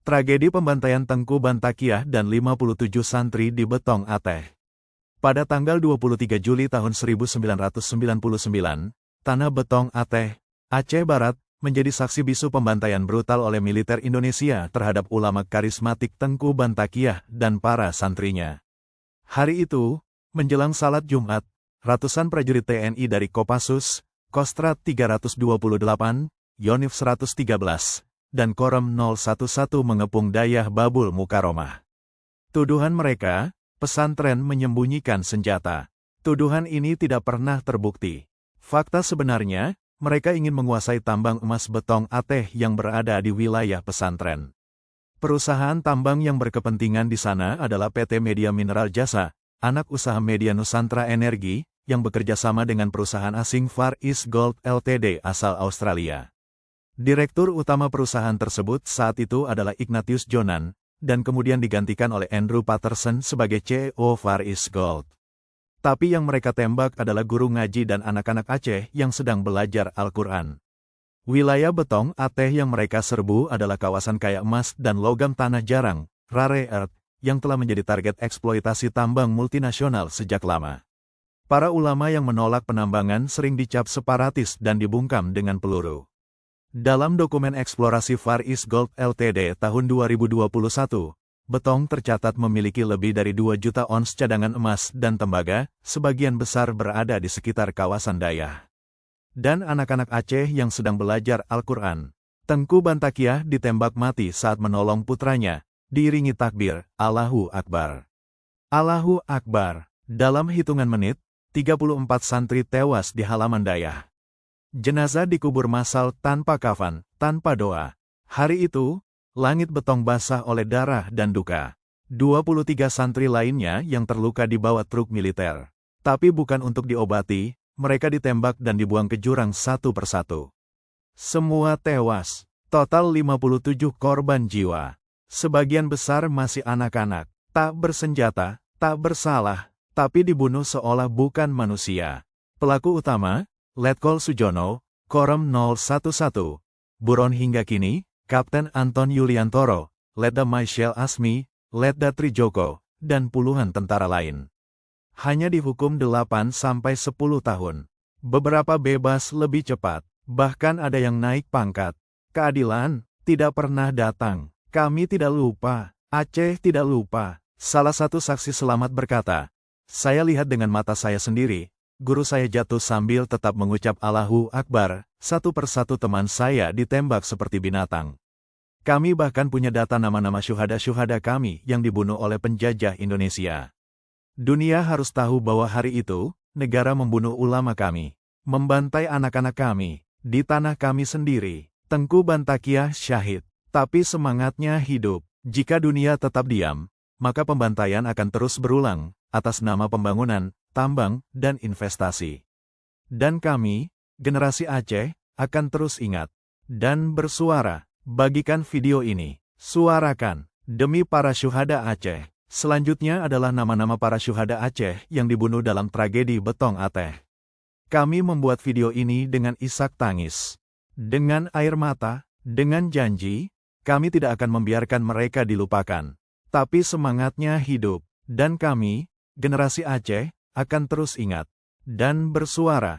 Tragedi pembantaian Tengku Bantakiah dan 57 santri di Betong Aceh. Pada tanggal 23 Juli tahun 1999, Tanah Betong Aceh, Aceh Barat, menjadi saksi bisu pembantaian brutal oleh militer Indonesia terhadap ulama karismatik Tengku Bantakiah dan para santrinya. Hari itu, menjelang salat Jumat, ratusan prajurit TNI dari Kopassus, Kostrat 328, Yonif 113, dan Korem 011 mengepung Dayah Babul Mukaromah. Tuduhan mereka, pesantren menyembunyikan senjata. Tuduhan ini tidak pernah terbukti. Fakta sebenarnya, mereka ingin menguasai tambang emas Betong Aceh yang berada di wilayah pesantren. Perusahaan tambang yang berkepentingan di sana adalah PT Media Mineral Jasa, anak usaha Media Nusantara Energi, yang bekerja sama dengan perusahaan asing Far East Gold Ltd asal Australia. Direktur utama perusahaan tersebut saat itu adalah Ignatius Jonan, dan kemudian digantikan oleh Andrew Patterson sebagai CEO Far East Gold. Tapi yang mereka tembak adalah guru ngaji dan anak-anak Aceh yang sedang belajar Al-Quran. Wilayah Betong Aceh yang mereka serbu adalah kawasan kaya emas dan logam tanah jarang, rare earth, yang telah menjadi target eksploitasi tambang multinasional sejak lama. Para ulama yang menolak penambangan sering dicap separatis dan dibungkam dengan peluru. Dalam dokumen eksplorasi Far East Gold Ltd tahun 2021, Betong tercatat memiliki lebih dari 2 juta ons cadangan emas dan tembaga, sebagian besar berada di sekitar kawasan Dayah. Dan anak-anak Aceh yang sedang belajar Al-Quran. Tengku Bantakiah ditembak mati saat menolong putranya, diiringi takbir, Allahu Akbar. Allahu Akbar. Dalam hitungan menit, 34 santri tewas di halaman Dayah. Jenazah dikubur massal tanpa kafan, tanpa doa. Hari itu, langit Betong basah oleh darah dan duka. 23 santri lainnya yang terluka dibawa truk militer. Tapi bukan untuk diobati, mereka ditembak dan dibuang ke jurang satu persatu. Semua tewas, total 57 korban jiwa. Sebagian besar masih anak-anak, tak bersenjata, tak bersalah, tapi dibunuh seolah bukan manusia. Pelaku utama, Letkol Sujono, Korem 011, buron hingga kini, Kapten Anton Yuliantoro, Letda Michael Asmi, Letda Trijoko, dan puluhan tentara lain. Hanya dihukum 8-10 tahun. Beberapa bebas lebih cepat, bahkan ada yang naik pangkat. Keadilan tidak pernah datang. Kami tidak lupa, Aceh tidak lupa. Salah satu saksi selamat berkata, "Saya lihat dengan mata saya sendiri. Guru saya jatuh sambil tetap mengucap Allahu Akbar, satu persatu teman saya ditembak seperti binatang. Kami bahkan punya data nama-nama syuhada-syuhada kami yang dibunuh oleh penjajah Indonesia. Dunia harus tahu bahwa hari itu, negara membunuh ulama kami, membantai anak-anak kami, di tanah kami sendiri. Tengku Bantakiah syahid, tapi semangatnya hidup. Jika dunia tetap diam, maka pembantaian akan terus berulang, atas nama pembangunan, tambang, dan investasi. Dan kami, generasi Aceh, akan terus ingat dan bersuara. Bagikan video ini, suarakan, demi para syuhada Aceh. Selanjutnya adalah nama-nama para syuhada Aceh yang dibunuh dalam tragedi Betong Aceh. Kami membuat video ini dengan isak tangis, dengan air mata, dengan janji, kami tidak akan membiarkan mereka dilupakan. Tapi semangatnya hidup, dan kami, generasi Aceh, akan terus ingat dan bersuara.